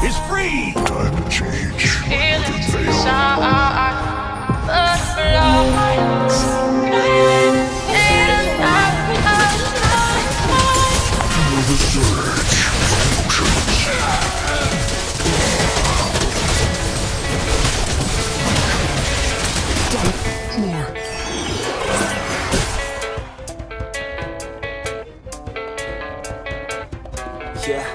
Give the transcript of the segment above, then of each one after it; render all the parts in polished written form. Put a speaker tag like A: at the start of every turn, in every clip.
A: is free!
B: Time to change.
C: Feelings inside, butterflies.
B: Feel the surge of emotions. More.
D: Yeah,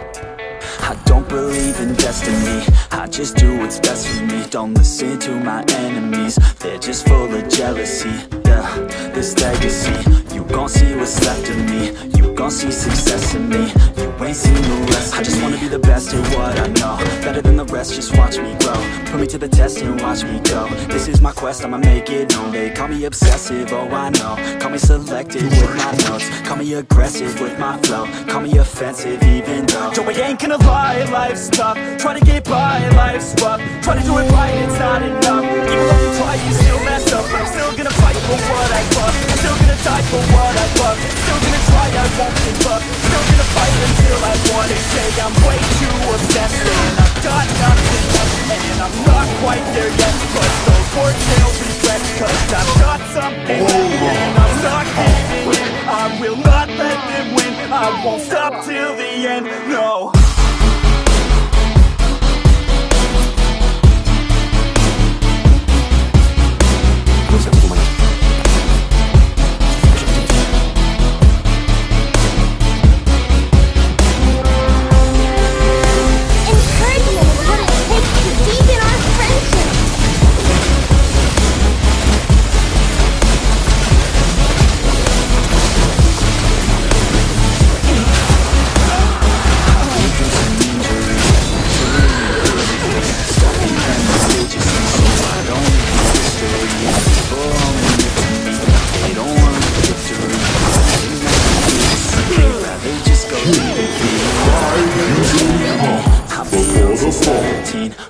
D: I don't believe in destiny. I just do what's best for me. Don't listen to my enemies, they're just full of jealousy. Yeah, this legacy, you gon' see what's left of me. You gon' see success in me. You ain't seen the rest of me. I just wanna be the best at what I know, better than the rest, just watch me grow. Put me to the test and watch me go. This is my quest, I'ma make it known. They call me obsessive, oh I know. Call me selective with my notes. Call me aggressive with my flow. Call me offensive even though Joe, I ain't gonna lie, life's tough. Try to get by, life's rough. Try to do it right, it's not enough. Even though you try, you still mess up. But I'm still gonna fight for what I love. I'm still gonna die for what I love. Still gonna try, I won't give up. Still gonna fight until I want it. Say I'm way too obsessed and I've got nothing left. And I'm not quite there yet, but those words they'll regret. Cause I've got something left and I'm not giving in. I will not let them win. I won't stop till the end, no.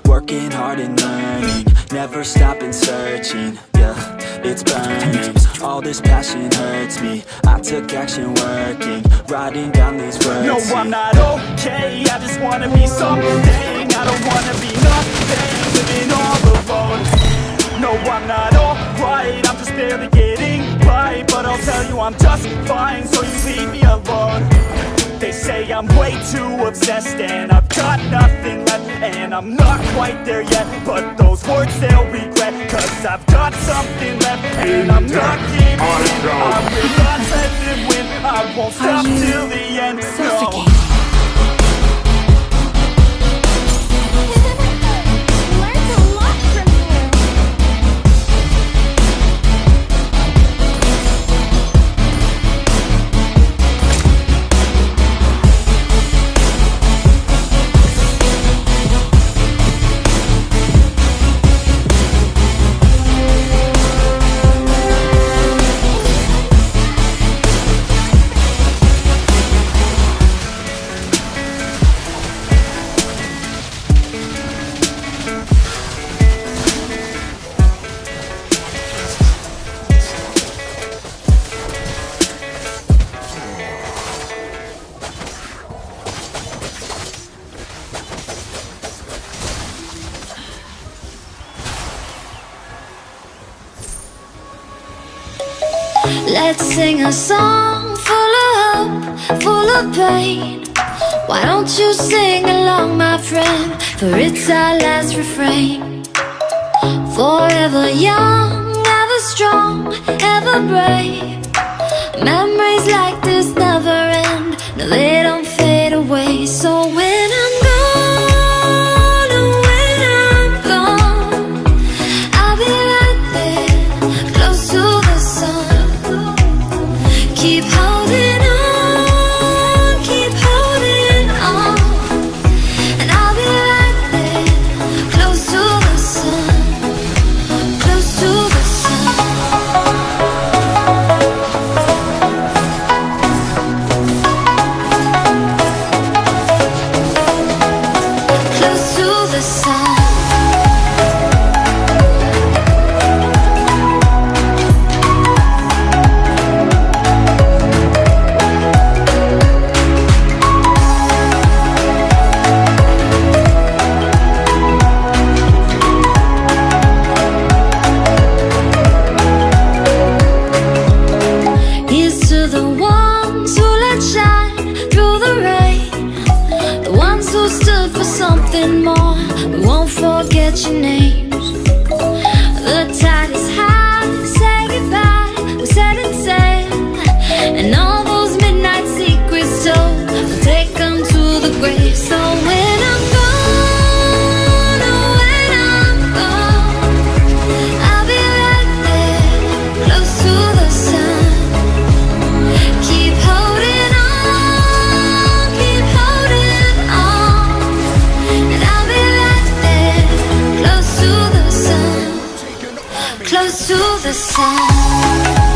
D: Working hard and learning, never stopping searching. Yeah, it's burning. All this passion hurts me. I took action working, writing down these words. No, I'm not okay. I just wanna be something. I don't wanna be nothing, living all alone. No, I'm not alright. I'm just barely getting by, but I'll tell you I'm just fine. So you leave me alone. They say I'm way too obsessed and I've got nothing left. And I'm not quite there yet, but those words they'll regret. Cause I've got something left and I'm not giving in. I will not let them win. I won't stop till the end, no.
E: Let's sing a song full of hope, full of pain. Why don't you sing along, my friend? For it's our last refrain. Forever young, ever strong, ever brave. Memories like this never end. No, they don't fade away. So when I'm gone, oh, when I'm gone, I'll be right there, close to the sun. Keep holding on, keep holding on. And I'll be right there, close to the sun, close to the sun. don't forget your names. The tide is high, say goodbye, we're setting sail. And all those midnight secrets told, we'll take them to the grave. So when I'm gone, oh when I'm gone, I'll be right there, close to the sun. Keep holding on, keep holding on. And I'll be right there, close to the sun, close to the sun.